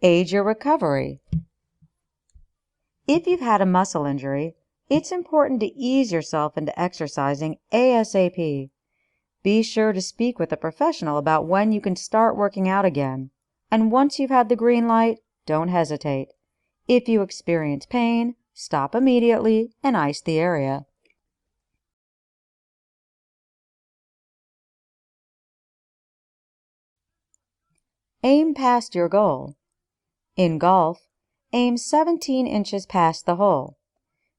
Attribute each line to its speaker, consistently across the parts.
Speaker 1: Aid your recovery. If you've had a muscle injury, it's important to ease yourself into exercising ASAP. Be sure to speak with a professional about when you can start working out again. And once you've had the green light, don't hesitate. If you experience pain, stop immediately and ice the area. Aim past your goal. In golf, aim 17 inches past the hole.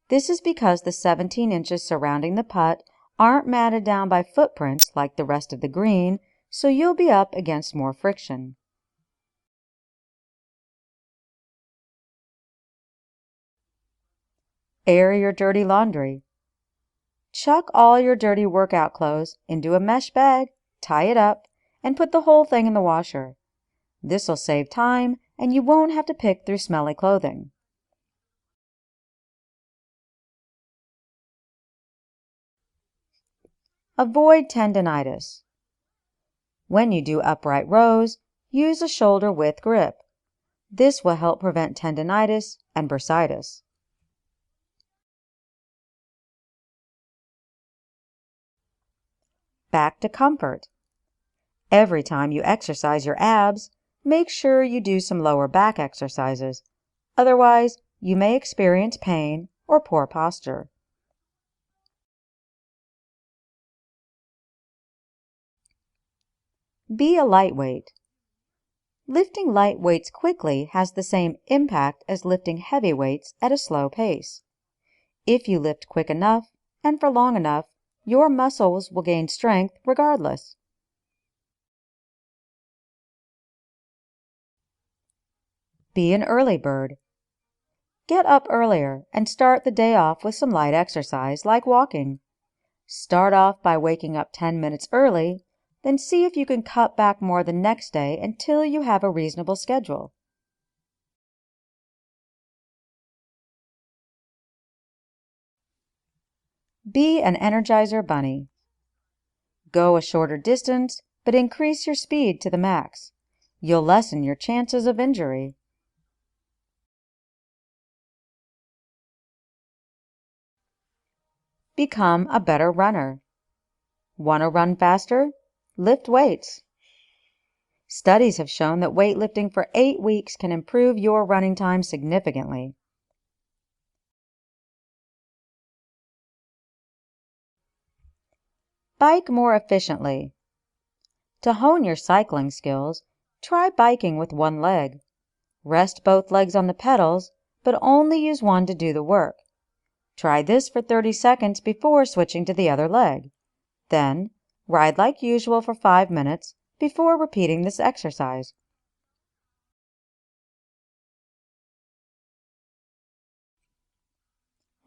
Speaker 1: This is because the 17 inches surrounding the putt aren't matted down by footprints like the rest of the green, so you'll be up against more friction. Air your dirty laundry. Chuck all your dirty workout clothes into a mesh bag, tie it up, and put the whole thing in the washer. This'll save time, and you won't have to pick through smelly clothing. Avoid tendinitis. When you do upright rows, use a shoulder-width grip. This will help prevent tendinitis and bursitis. Back to comfort. Every time you exercise your abs, make sure you do some lower back exercises. Otherwise, you may experience pain or poor posture. Be a lightweight. Lifting light weights quickly has the same impact as lifting heavy weights at a slow pace. If you lift quick enough and for long enough, your muscles will gain strength regardless. Be an early bird. Get up earlier and start the day off with some light exercise like walking. Start off by waking up 10 minutes early, then see if you can cut back more the next day until you have a reasonable schedule. Be an Energizer bunny. Go a shorter distance, but increase your speed to the max. You'll lessen your chances of injury. Become a better runner. Want to run faster? Lift weights. Studies have shown that weightlifting for 8 weeks can improve your running time significantly. Bike more efficiently. To hone your cycling skills, try biking with one leg. Rest both legs on the pedals, but only use one to do the work. Try this for 30 seconds before switching to the other leg. Then, ride like usual for 5 minutes before repeating this exercise.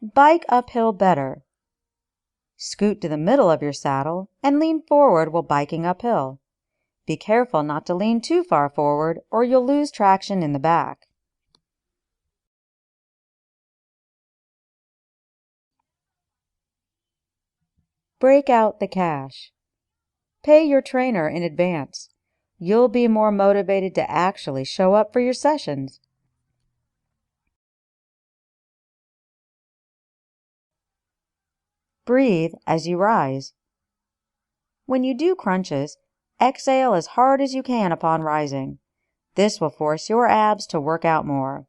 Speaker 1: Bike uphill better. Scoot to the middle of your saddle and lean forward while biking uphill. Be careful not to lean too far forward or you'll lose traction in the back. Break out the cash. Pay your trainer in advance. You'll be more motivated to actually show up for your sessions. Breathe as you rise. When you do crunches, exhale as hard as you can upon rising. This will force your abs to work out more.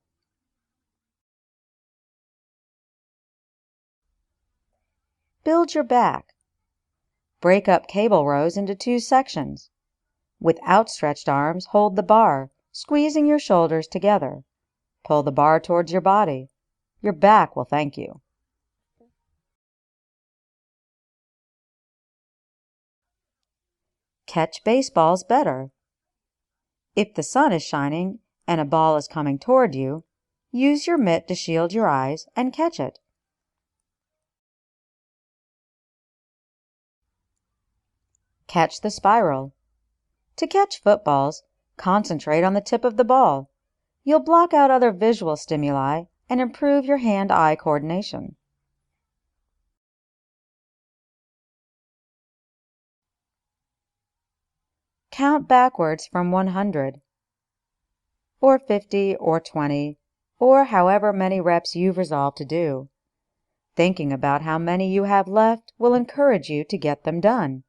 Speaker 1: Build your back. Break up cable rows into 2 sections. With outstretched arms, hold the bar, squeezing your shoulders together. Pull the bar towards your body. Your back will thank you. Catch baseballs better. If the sun is shining and a ball is coming toward you, use your mitt to shield your eyes and catch it. Catch the spiral. To catch footballs, concentrate on the tip of the ball. You'll block out other visual stimuli and improve your hand-eye coordination. Count backwards from 100. or 50 or 20, or however many reps you've resolved to do. Thinking about how many you have left will encourage you to get them done.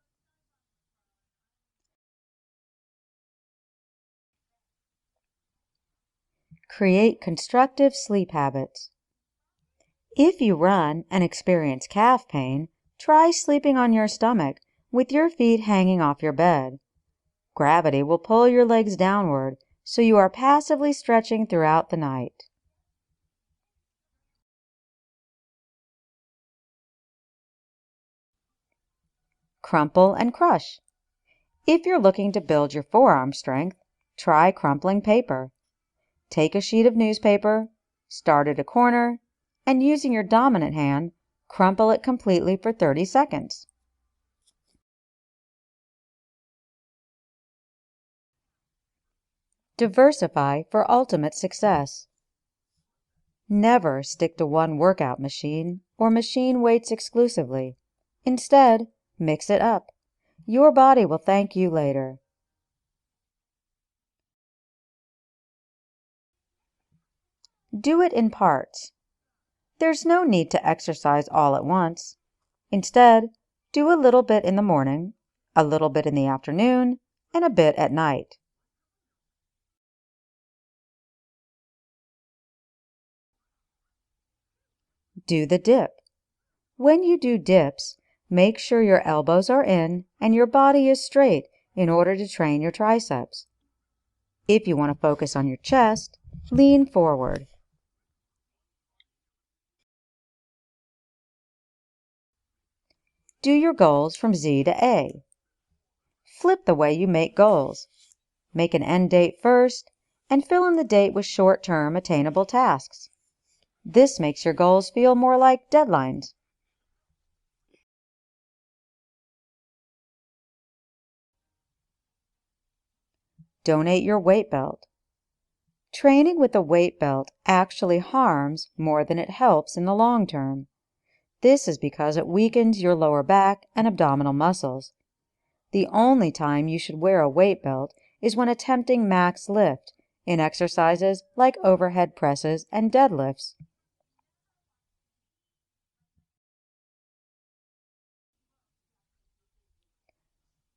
Speaker 1: Create constructive sleep habits. If you run and experience calf pain, try sleeping on your stomach with your feet hanging off your bed. Gravity will pull your legs downward, so you are passively stretching throughout the night. Crumple and crush. If you're looking to build your forearm strength, try crumpling paper. Take a sheet of newspaper, start at a corner, and using your dominant hand, crumple it completely for 30 seconds. Diversify for ultimate success. Never stick to one workout machine or machine weights exclusively. Instead, mix it up. Your body will thank you later. Do it in parts. There's no need to exercise all at once. Instead, do a little bit in the morning, a little bit in the afternoon, and a bit at night. Do the dip. When you do dips, make sure your elbows are in and your body is straight in order to train your triceps. If you want to focus on your chest, lean forward. Do your goals from Z to A. Flip the way you make goals. Make an end date first and fill in the date with short-term attainable tasks. This makes your goals feel more like deadlines. Donate your weight belt. Training with a weight belt actually harms more than it helps in the long term. This is because it weakens your lower back and abdominal muscles. The only time you should wear a weight belt is when attempting max lift in exercises like overhead presses and deadlifts.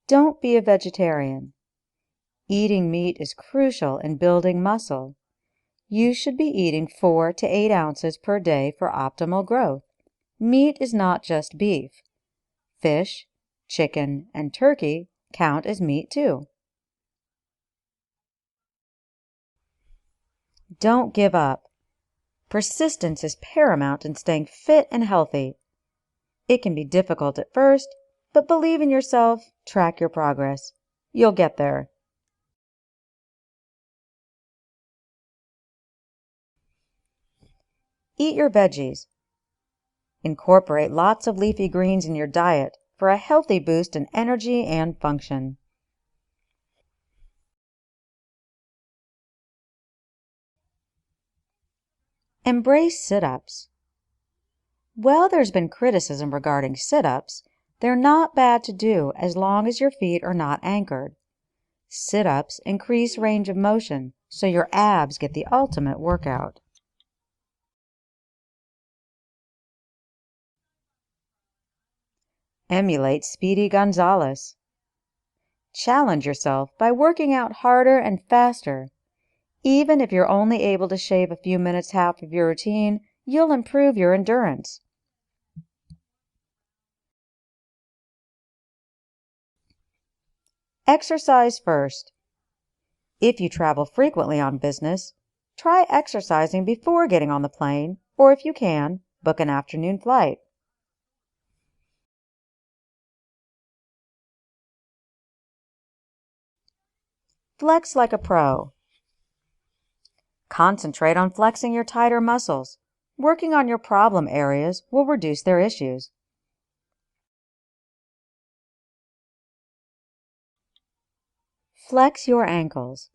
Speaker 1: Don't be a vegetarian. Eating meat is crucial in building muscle. You should be eating 4 to 8 ounces per day for optimal growth. Meat is not just beef. Fish, chicken, and turkey count as meat too. Don't give up. Persistence is paramount in staying fit and healthy. It can be difficult at first, but believe in yourself, track your progress. You'll get there. Eat your veggies. Incorporate lots of leafy greens in your diet for a healthy boost in energy and function. Embrace sit-ups. While there's been criticism regarding sit-ups, they're not bad to do as long as your feet are not anchored. Sit-ups increase range of motion, so your abs get the ultimate workout. Emulate Speedy Gonzalez. Challenge yourself by working out harder and faster. Even if you're only able to shave a few minutes half of your routine, you'll improve your endurance. Exercise first. If you travel frequently on business, try exercising before getting on the plane, or if you can, book an afternoon flight. Flex like a pro. Concentrate on flexing your tighter muscles. Working on your problem areas will reduce their issues. Flex your ankles.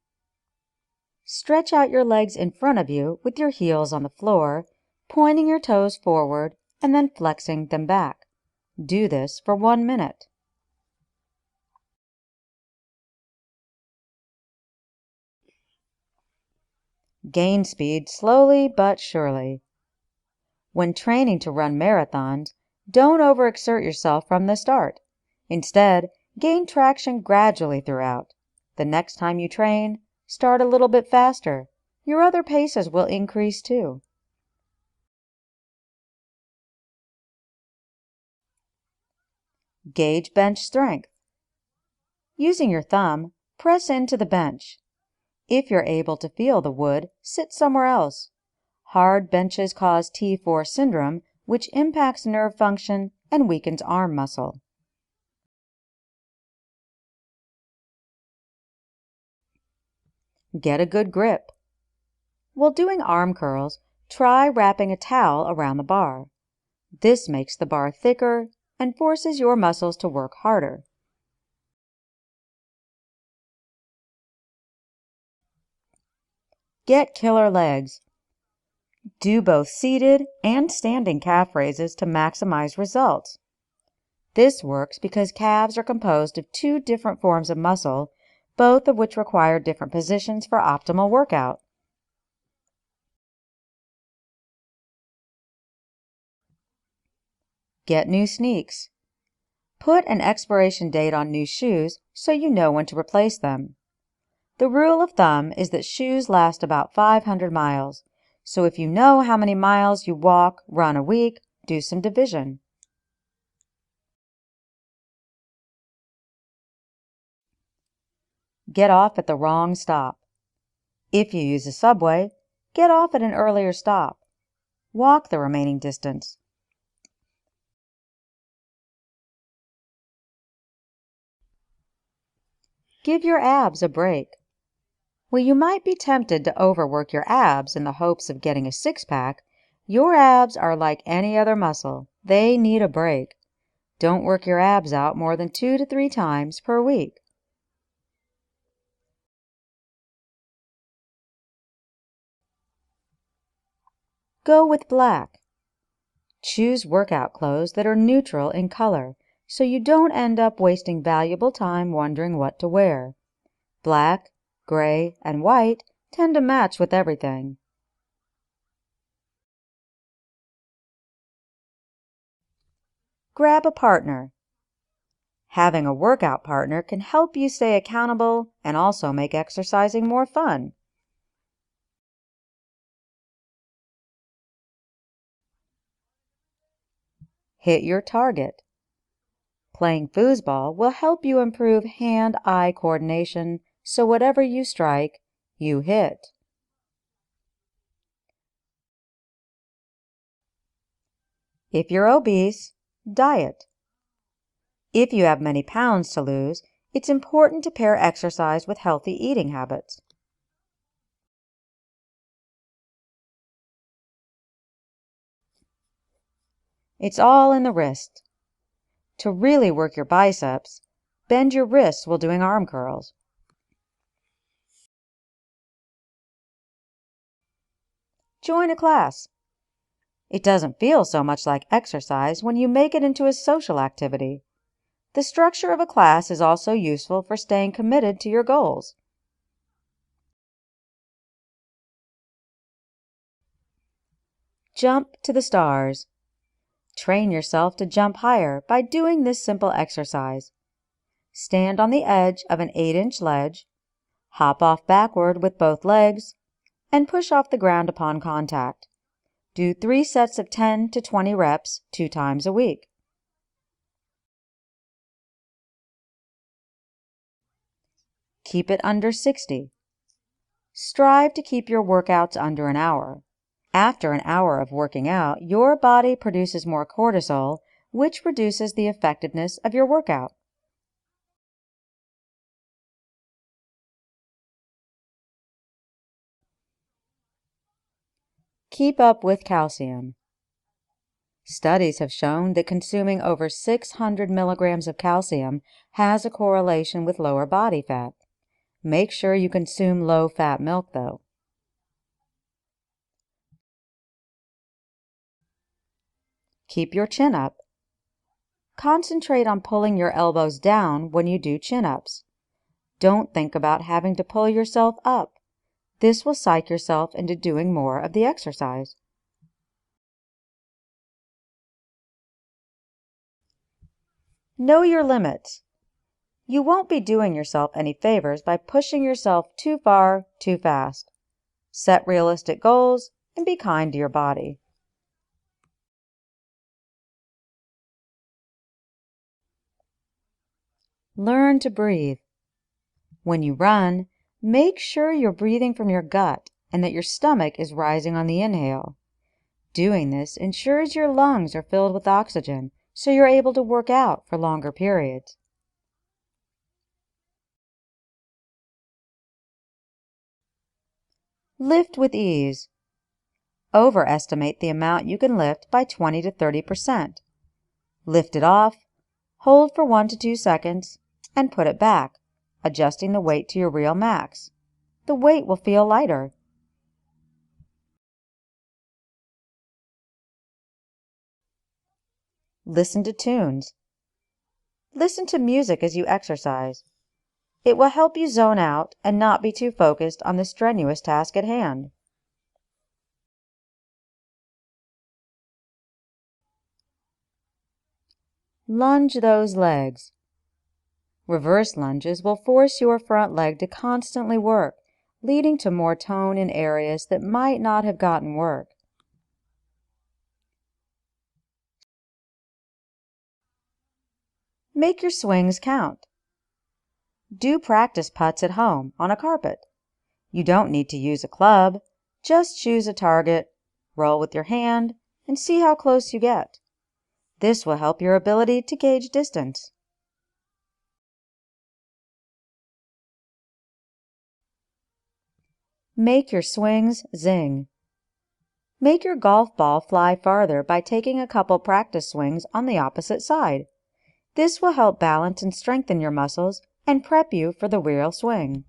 Speaker 1: Stretch out your legs in front of you with your heels on the floor, pointing your toes forward and then flexing them back. Do this for 1 minute. Gain speed slowly but surely. When training to run marathons, don't overexert yourself from the start. Instead, gain traction gradually throughout. The next time you train, start a little bit faster. Your other paces will increase too. Gauge bench strength. Using your thumb, press into the bench. If you're able to feel the wood, sit somewhere else. Hard benches cause T4 syndrome, which impacts nerve function and weakens arm muscle. Get a good grip. While doing arm curls, try wrapping a towel around the bar. This makes the bar thicker and forces your muscles to work harder. Get killer legs. Do both seated and standing calf raises to maximize results. This works because calves are composed of two different forms of muscle, both of which require different positions for optimal workout. Get new sneaks. Put an expiration date on new shoes so you know when to replace them. The rule of thumb is that shoes last about 500 miles, so if you know how many miles you walk, run a week, do some division. Get off at the wrong stop. If you use a subway, get off at an earlier stop. Walk the remaining distance. Give your abs a break. While you might be tempted to overwork your abs in the hopes of getting a six-pack, your abs are like any other muscle. They need a break. Don't work your abs out more than 2 to 3 times per week. Go with black. Choose workout clothes that are neutral in color, so you don't end up wasting valuable time wondering what to wear. Black, gray, and white tend to match with everything. Grab a partner. Having a workout partner can help you stay accountable and also make exercising more fun. Hit your target. Playing foosball will help you improve hand-eye coordination, so whatever you strike, you hit. If you're obese, diet. If you have many pounds to lose, it's important to pair exercise with healthy eating habits. It's all in the wrist. To really work your biceps, bend your wrists while doing arm curls. Join a class. It doesn't feel so much like exercise when you make it into a social activity. The structure of a class is also useful for staying committed to your goals. Jump to the stars. Train yourself to jump higher by doing this simple exercise. Stand on the edge of an 8-inch ledge, hop off backward with both legs, and push off the ground upon contact. Do 3 sets of 10 to 20 reps 2 times a week. Keep it under 60. Strive to keep your workouts under an hour. After an hour of working out, your body produces more cortisol, which reduces the effectiveness of your workout. Keep up with calcium. Studies have shown that consuming over 600 milligrams of calcium has a correlation with lower body fat. Make sure you consume low-fat milk, though. Keep your chin up. Concentrate on pulling your elbows down when you do chin-ups. Don't think about having to pull yourself up. This will psych yourself into doing more of the exercise. Know your limits. You won't be doing yourself any favors by pushing yourself too far, too fast. Set realistic goals and be kind to your body. Learn to breathe. When you run, make sure you're breathing from your gut and that your stomach is rising on the inhale. Doing this ensures your lungs are filled with oxygen, so you're able to work out for longer periods. Lift with ease. Overestimate the amount you can lift by 20 to 30%. Lift it off, hold for 1 to 2 seconds, and put it back, adjusting the weight to your real max. The weight will feel lighter. Listen to tunes. Listen to music as you exercise. It will help you zone out and not be too focused on the strenuous task at hand. Lunge those legs. Reverse lunges will force your front leg to constantly work, leading to more tone in areas that might not have gotten work. Make your swings count. Do practice putts at home on a carpet. You don't need to use a club. Just choose a target, roll with your hand, and see how close you get. This will help your ability to gauge distance. Make your swings zing. Make your golf ball fly farther by taking a couple practice swings on the opposite side. This will help balance and strengthen your muscles and prep you for the real swing.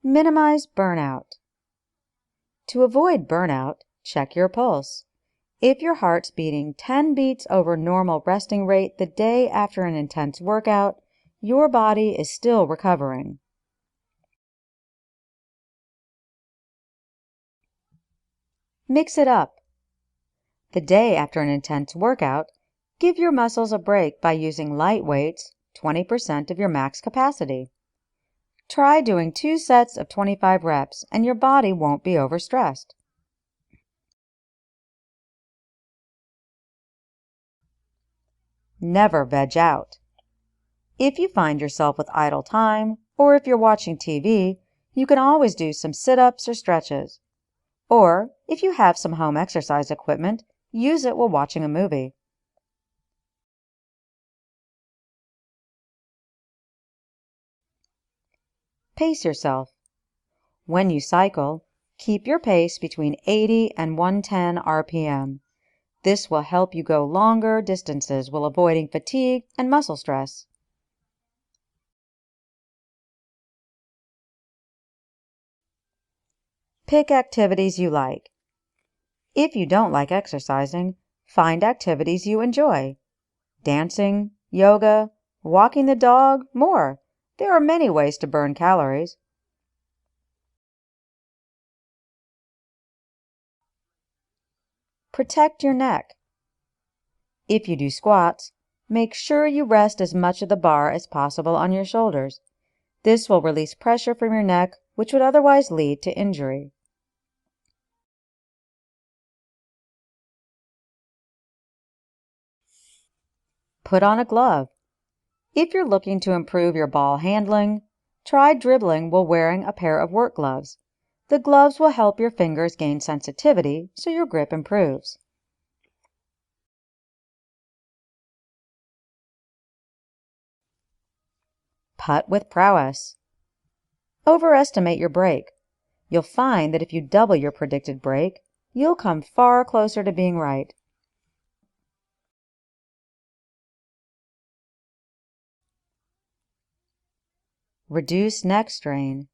Speaker 1: Minimize burnout. To avoid burnout, check your pulse. If your heart's beating 10 beats over normal resting rate the day after an intense workout, your body is still recovering. Mix it up. The day after an intense workout, give your muscles a break by using light weights, 20% of your max capacity. Try doing 2 sets of 25 reps and your body won't be overstressed. Never veg out. If you find yourself with idle time, or if you're watching TV, you can always do some sit-ups or stretches. Or, if you have some home exercise equipment, use it while watching a movie. Pace yourself. When you cycle, keep your pace between 80 and 110 RPM. This will help you go longer distances while avoiding fatigue and muscle stress. Pick activities you like. If you don't like exercising, find activities you enjoy. Dancing, yoga, walking the dog, more. There are many ways to burn calories. Protect your neck. If you do squats, make sure you rest as much of the bar as possible on your shoulders. This will release pressure from your neck, which would otherwise lead to injury. Put on a glove. If you're looking to improve your ball handling, try dribbling while wearing a pair of work gloves. The gloves will help your fingers gain sensitivity so your grip improves. Putt with prowess. Overestimate your break. You'll find that if you double your predicted break, you'll come far closer to being right. Reduce neck strain.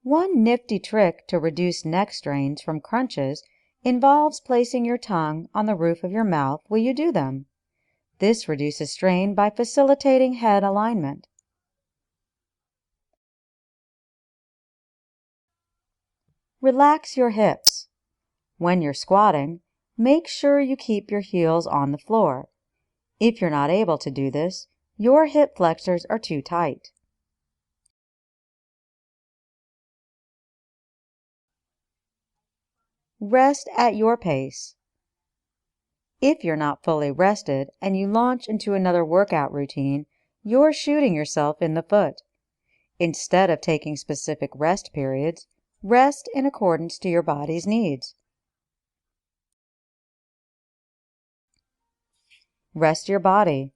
Speaker 1: One nifty trick to reduce neck strains from crunches involves placing your tongue on the roof of your mouth while you do them. This reduces strain by facilitating head alignment. Relax your hips. When you're squatting, make sure you keep your heels on the floor. If you're not able to do this, your hip flexors are too tight. Rest at your pace. If you're not fully rested and you launch into another workout routine, you're shooting yourself in the foot. Instead of taking specific rest periods, rest in accordance to your body's needs. Rest your body.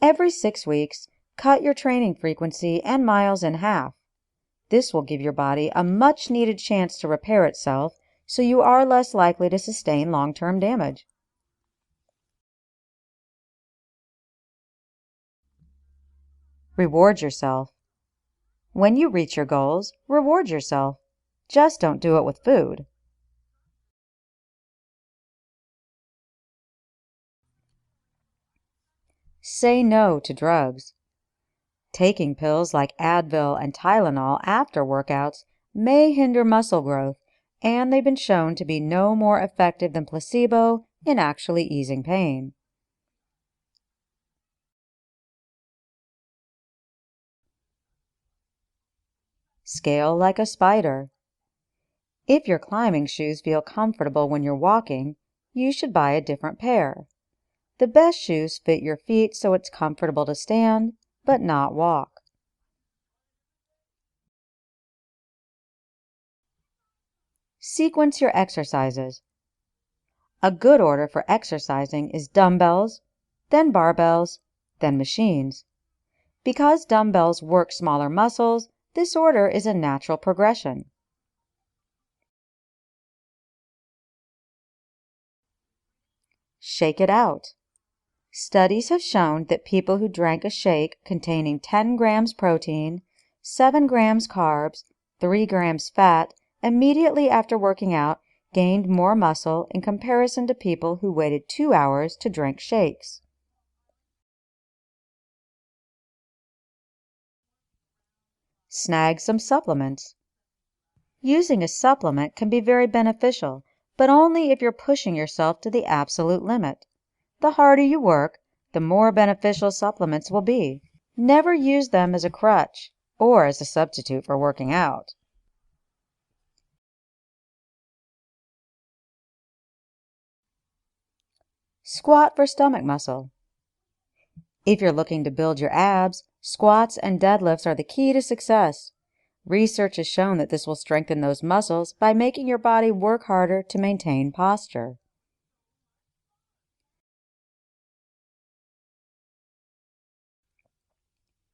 Speaker 1: Every 6 weeks, cut your training frequency and miles in half. This will give your body a much-needed chance to repair itself, so you are less likely to sustain long-term damage. Reward yourself. When you reach your goals, reward yourself. Just don't do it with food. Say no to drugs. Taking pills like Advil and Tylenol after workouts may hinder muscle growth, and they've been shown to be no more effective than placebo in actually easing pain. Scale like a spider. If your climbing shoes feel comfortable when you're walking, you should buy a different pair. The best shoes fit your feet so it's comfortable to stand, but not walk. Sequence your exercises. A good order for exercising is dumbbells, then barbells, then machines. Because dumbbells work smaller muscles, this order is a natural progression. Shake it out. Studies have shown that people who drank a shake containing 10 grams protein, 7 grams carbs, 3 grams fat immediately after working out gained more muscle in comparison to people who waited 2 hours to drink shakes. Snag some supplements. Using a supplement can be very beneficial, but only if you're pushing yourself to the absolute limit. The harder you work, the more beneficial supplements will be. Never use them as a crutch or as a substitute for working out. Squat for stomach muscle. If you're looking to build your abs, squats and deadlifts are the key to success. Research has shown that this will strengthen those muscles by making your body work harder to maintain posture.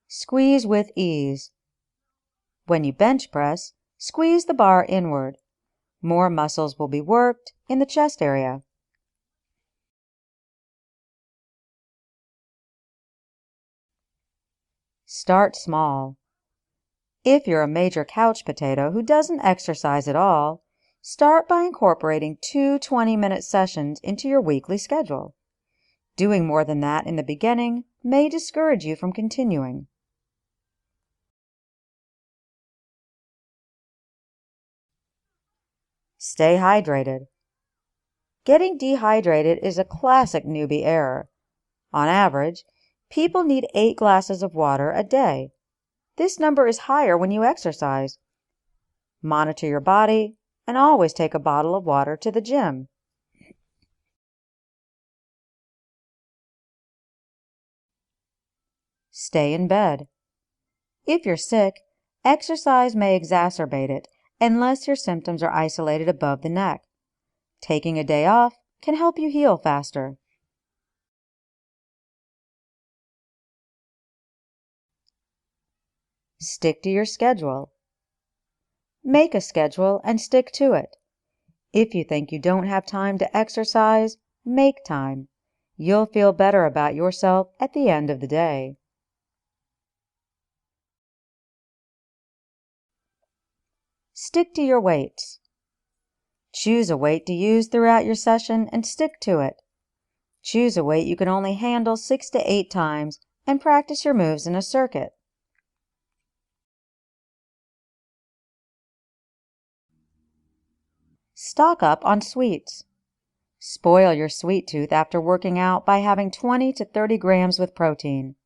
Speaker 1: Squeeze with ease. When you bench press, squeeze the bar inward. More muscles will be worked in the chest area. Start small. If you're a major couch potato who doesn't exercise at all, start by incorporating 2 20-minute sessions into your weekly schedule. Doing more than that in the beginning may discourage you from continuing. Stay hydrated. Getting dehydrated is a classic newbie error. On average, people need 8 glasses of water a day. This number is higher when you exercise. Monitor your body and always take a bottle of water to the gym. Stay in bed. If you're sick, exercise may exacerbate it unless your symptoms are isolated above the neck. Taking a day off can help you heal faster. Stick to your schedule. Make a schedule and stick to it. If you think you don't have time to exercise, make time. You'll feel better about yourself at the end of the day. Stick to your weights. Choose a weight to use throughout your session and stick to it. Choose a weight you can only handle 6 to 8 times and practice your moves in a circuit. Stock up on sweets. Spoil your sweet tooth after working out by having 20 to 30 grams with protein.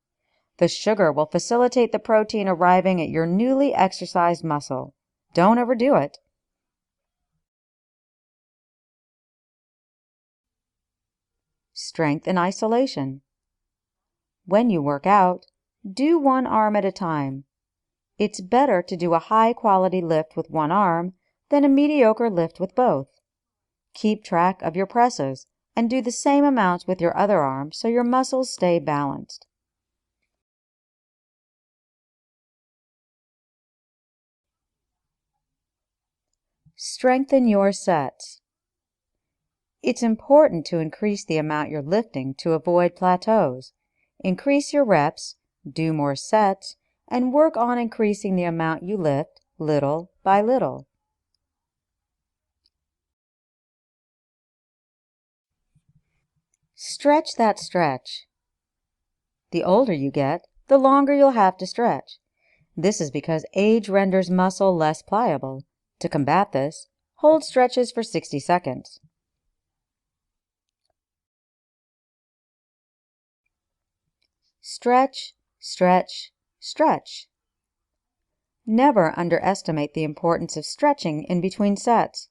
Speaker 1: The sugar will facilitate the protein arriving at your newly exercised muscle. Don't overdo it. Strength in isolation. When you work out, do one arm at a time. It's better to do a high-quality lift with one arm than a mediocre lift with both. Keep track of your presses and do the same amounts with your other arm so your muscles stay balanced. Strengthen your sets. It's important to increase the amount you're lifting to avoid plateaus. Increase your reps, do more sets, and work on increasing the amount you lift little by little. Stretch that stretch. The older you get, the longer you'll have to stretch. This is because age renders muscle less pliable. To combat this, hold stretches for 60 seconds. Stretch, stretch, stretch. Never underestimate the importance of stretching in between sets.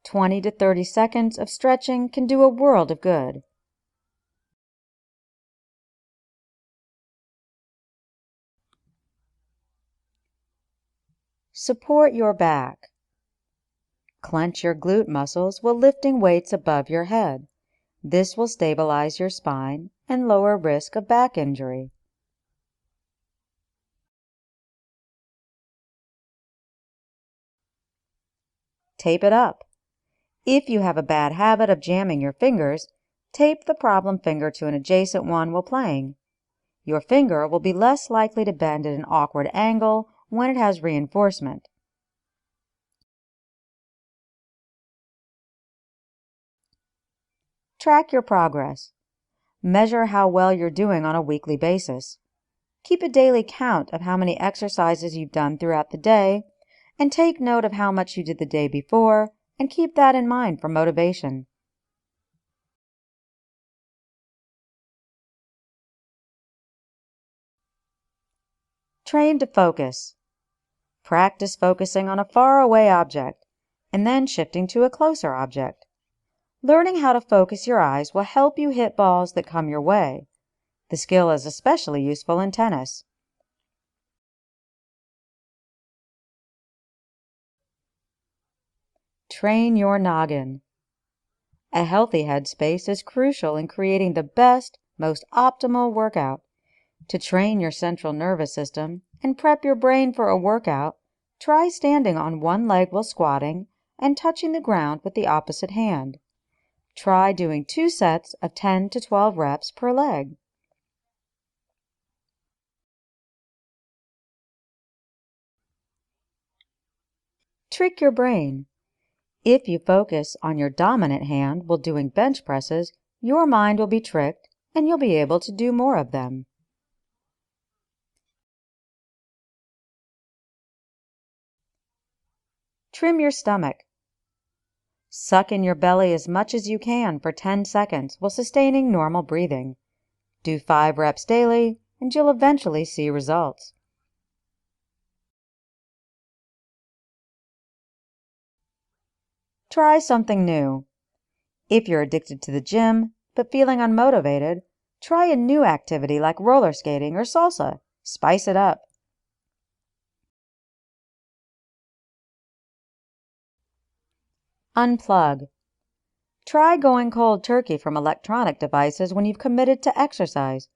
Speaker 1: 20 to 30 seconds of stretching can do a world of good. Support your back. Clench your glute muscles while lifting weights above your head. This will stabilize your spine and lower risk of back injury. Tape it up. If you have a bad habit of jamming your fingers, tape the problem finger to an adjacent one while playing. Your finger will be less likely to bend at an awkward angle when it has reinforcement. Track your progress. Measure how well you're doing on a weekly basis. Keep a daily count of how many exercises you've done throughout the day, and take note of how much you did the day before, and keep that in mind for motivation. Train to focus. Practice focusing on a faraway object, and then shifting to a closer object. Learning how to focus your eyes will help you hit balls that come your way. The skill is especially useful in tennis. Train your noggin. A healthy headspace is crucial in creating the best, most optimal workout. To train your central nervous system and prep your brain for a workout, try standing on one leg while squatting and touching the ground with the opposite hand. Try doing 2 sets of 10 to 12 reps per leg. Trick your brain. If you focus on your dominant hand while doing bench presses, your mind will be tricked and you'll be able to do more of them. Trim your stomach. Suck in your belly as much as you can for 10 seconds while sustaining normal breathing. Do 5 reps daily, and you'll eventually see results. Try something new. If you're addicted to the gym, but feeling unmotivated, try a new activity like roller skating or salsa. Spice it up. Unplug. Try going cold turkey from electronic devices when you've committed to exercise.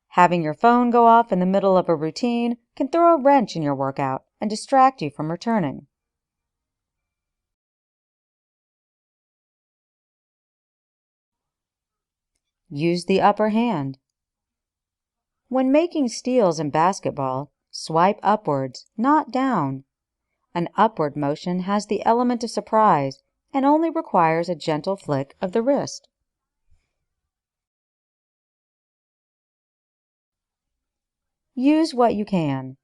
Speaker 1: Having your phone go off in the middle of a routine can throw a wrench in your workout and distract you from returning. Use the upper hand. When making steals in basketball, swipe upwards, not down. An upward motion has the element of surprise and only requires a gentle flick of the wrist. use what you can.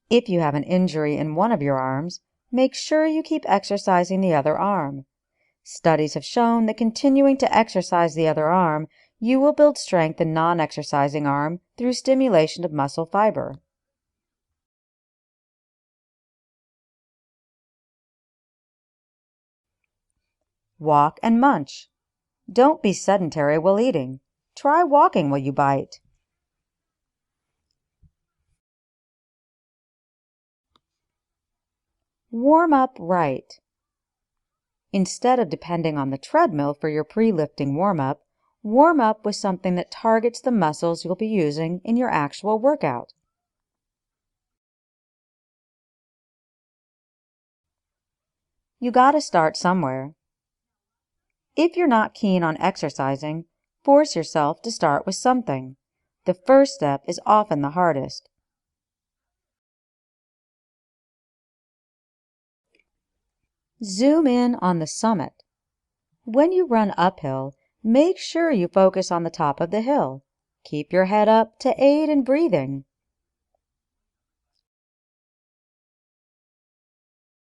Speaker 1: If you have an injury in one of your arms, make sure you keep exercising the other arm. Studies have shown that continuing to exercise the other arm, you will build strength in non-exercising arm through stimulation of muscle fiber. Walk and munch. Don't be sedentary while eating. Try walking while you bite. Warm up right. Instead of depending on the treadmill for your pre-lifting warm-up with something that targets the muscles you'll be using in your actual workout. You gotta start somewhere. If you're not keen on exercising, force yourself to start with something. The first step is often the hardest. Zoom in on the summit. When you run uphill, make sure you focus on the top of the hill. Keep your head up to aid in breathing.